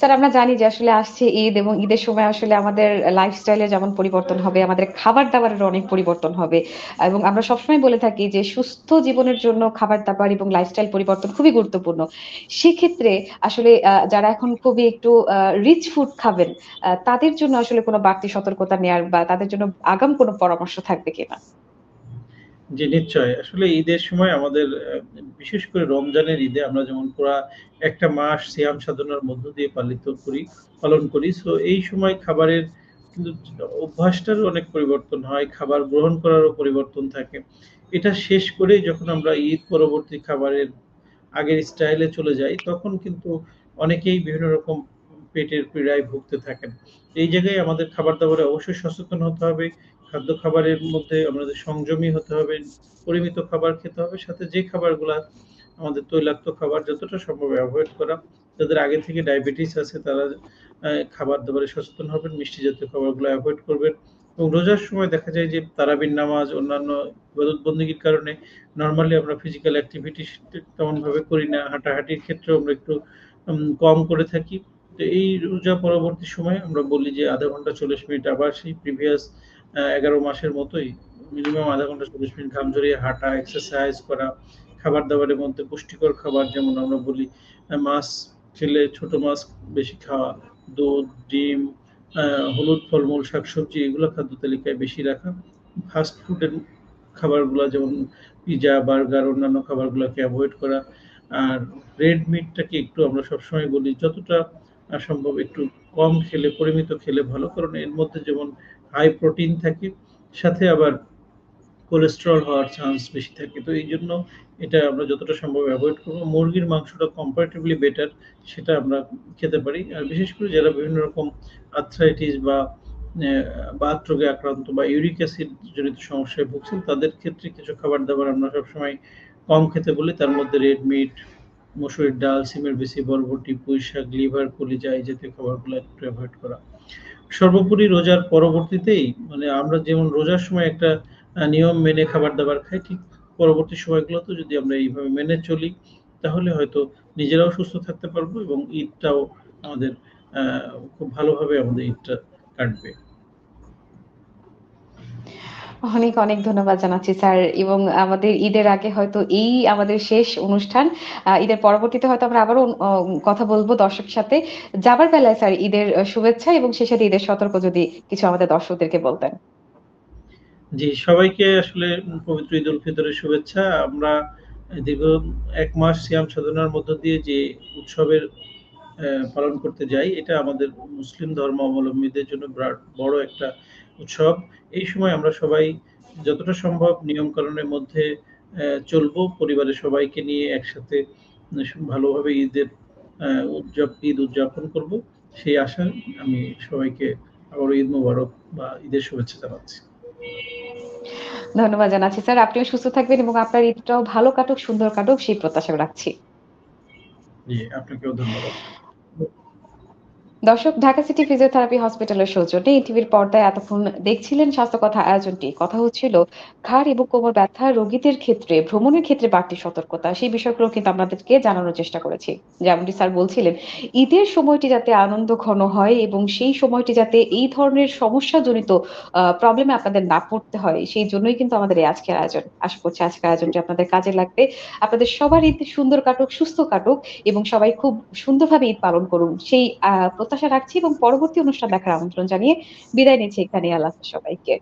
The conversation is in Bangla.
স্যার আমরা জানি যে আসলে আসছে ঈদ এবং ঈদের সময় আসলে আমাদের লাইফস্টাইলে যেমন পরিবর্তন হবে, আমাদের খাবার-দাবারেরও অনেক পরিবর্তন হবে। এবং আমরা সবসময় বলে থাকি যে সুস্থ জীবনের জন্য খাবার-দাবার এবং লাইফস্টাইল পরিবর্তন খুবই গুরুত্বপূর্ণ। সেক্ষেত্রে আসলে যারা এখন খুবই একটু রিচ ফুড খাবেন, তাদের জন্য আসলে কোনো বাড়তি সতর্কতা নেয়ার বা তাদের জন্য আগাম কোনো পরামর্শ থাকবে কিনা? জি, নিশ্চয়ই। আসলে ঈদের সময় আমাদের বিশেষ করে রমজানের ঈদে আমরা যেমন পুরা একটা মাস সিয়াম সাধনার মধ্য দিয়ে পালন করি। সো এই সময় খাবারের কিন্তু অভ্যাসটারও অনেক পরিবর্তন হয়। খাবার গ্রহণ করারও পরিবর্তন থাকে। এটা শেষ করে যখন আমরা ঈদ পরবর্তী খাবারের আগের স্টাইলে চলে যাই, তখন কিন্তু অনেকেই বিভিন্ন রকম পেটের পীড়ায় ভুগতে থাকেন। এই জায়গায় আমাদের খাবার-দাবারে অবশ্যই সচেতন হতে হবে। খাবারের মধ্যে আমাদের সংযমী হতে হবে, পরিমিত খাবার খেতে হবে। সাথে যে খাবারগুলা আমাদের তৈলাক্ত খাবার যতটা সম্ভব এভয়েড করা। যাদের আগে থেকে ডায়াবেটিস আছে তারা খাবার-দাবারে সচেতন হবেন, মিষ্টি জাতীয় খাবারগুলো এভয়েড করবেন। এবং রোজার সময় দেখা যায় যে তারাবির নামাজ, অন্যান্য ইবাদত বন্দেগীর কারণে নরমালি আমরা ফিজিক্যাল অ্যাক্টিভিটি তেমনভাবে করি না। হাঁটাহাঁটির ক্ষেত্রেও আমরা একটু কম করে থাকি। তো এই রোজা পরবর্তী সময়ে আমরা বলি যে ০.৫ ঘন্টা ৪০ মিনিট আবার সেই প্রিভিয়াস ১১ মাসের মতোই মিনিমাম ০.৫ ঘন্টা ৪০ মিনিট ঘাম ঝরিয়ে হাঁটা, এক্সারসাইজ করা, খাবার-দাবারের মধ্যে পুষ্টিকর খাবার যেমন আমরা বলি মাছ খেলে ছোট মাছ বেশি খাওয়া, দুধ, ডিম, আ হলুদ ফলমূল, শাকসবজি এগুলো খাদ্য তালিকায় বেশি রাখা। ফাস্ট ফুডের খাবারগুলা যেমন পিজ্জা, বার্গার অন্যান্য খাবারগুলাকে এভয়েড করা। আর রেড মিটটাকে একটু আমরা সবসময় বলি যতটা সম্ভব একটু কম খেলে, পরিমিত খেলে ভালো। কারণ এর মধ্যে যেমন হাই প্রোটিন থাকে, সাথে আবার কোলেস্টেরল হওয়ার চান্স বেশি থাকে। তো এইজন্য এটা আমরা যতটা সম্ভব এভয়েড করব। মুরগির মাংসটা কম্পারেটিভলি বেটার, সেটা আমরা খেতে পারি। আর বিশেষ করে যারা বিভিন্ন রকম আর্থ্রাইটিস বা বাতরোগে আক্রান্ত বা ইউরিক অ্যাসিড জনিত সমস্যায় ভুগছেন, তাদের ক্ষেত্রে কিছু খাবার-দাবার আমরা সবসময় কম খেতে বলি। তার মধ্যে রেড মিট, মসুরের ডাল, সিমের বিচি, বরবটি, পুঁইশাক, লিভার, কলিজা এই জাতীয় খাবারগুলো একটু এভয়েড করা। সর্বোপরি রোজার পরবর্তীতেই মানে আমরা যেমন রোজার সময় একটা নিয়ম মেনে খাবার-দাবার খাই, ঠিক পরবর্তী সময়গুলোতেও যদি আমরা এইভাবে মেনে চলি, তাহলে হয়তো নিজেরাও সুস্থ থাকতে পারবো এবং ঈদটাও আমাদের আ খুব ভালোভাবে আমাদের ঈদটা কাটবে। অনেক, অনেক ধন্যবাদ জানাচ্ছি স্যার এবং আমাদের ঈদের আগে হয়তো এই আমাদের শেষ অনুষ্ঠান। ঈদের পরবর্তীতে হয়তো আমরা আবারও কথা বলব দর্শকের সাথে। যাবার বেলায় স্যার ঈদের শুভেচ্ছা এবং সেই সাথে ঈদের সতর্ক যদি কিছু আমাদের দর্শকদেরকে বলতেন। জি, সবাইকে আসলে পবিত্র ঈদ উল ফিতরের শুভেচ্ছা। আমরা দীর্ঘ ১ মাস সিয়াম সাধনার মধ্য দিয়ে যে উৎসবের পালন করতে যাই, এটা আমাদের মুসলিম ধর্মাবলম্বীদের জন্য বড় একটা উৎসব। এই সময় আমরা সবাই যতটা সম্ভব নিয়ম-কানুনের মধ্যে চলবো। পরিবারের সবাইকে নিয়ে একসাথে ভালোভাবে অ্যা ঈদ উদযাপন করব। সেই আশায় আমি সবাইকে আবারও ঈদ মোবারক বা ঈদের শুভেচ্ছা জানাচ্ছি। ধন্যবাদ জানাচ্ছি স্যার। আপনিও সুস্থ থাকবেন এবং আপনার ঈদটাও ভালো কাটুক, সুন্দর কাটুক সেই প্রত্যাশা রাখছি। জি, আপনাকেও ধন্যবাদ। দর্শক ঢাকা সিটি ফিজিওথেরাপি হসপিটালের সৌজন্যে ইটিভির পর্দায় এতক্ষণ দেখছিলেন স্বাস্থ্য কথা আয়োজনটি। কথা হচ্ছিল ঘাড় এবং কোমর ব্যথা রোগীদের ক্ষেত্রে ভ্রমণের ক্ষেত্রে বাড়তি সতর্কতা। সেই বিষয়গুলো কিন্তু আপনাদেরকে জানানোর চেষ্টা করেছি। যেমনটি স্যার বলছিলেন, ঈদের সময়টি যাতে আনন্দ ঘন হয় এবং সেই সময়টি যাতে এই ধরনের সমস্যাজনিত প্রবলেমে আপনাদের না পড়তে হয়, সেই জন্যই কিন্তু আমাদের এই আজকের আয়োজন। আশা করছি আজকের আয়োজনটি আপনাদের কাজে লাগবে। আপনাদের সবার ঈদ সুন্দর কাটুক, সুস্থ কাটুক এবং সবাই খুব সুন্দরভাবে ঈদ পালন করুন। সেই প্রত্যাশা রাখছি এবং পরবর্তী অনুষ্ঠান দেখার আমন্ত্রণ জানিয়ে বিদায় নিচ্ছি এখানেই। আল্লাহ হাফেজ সবাইকে।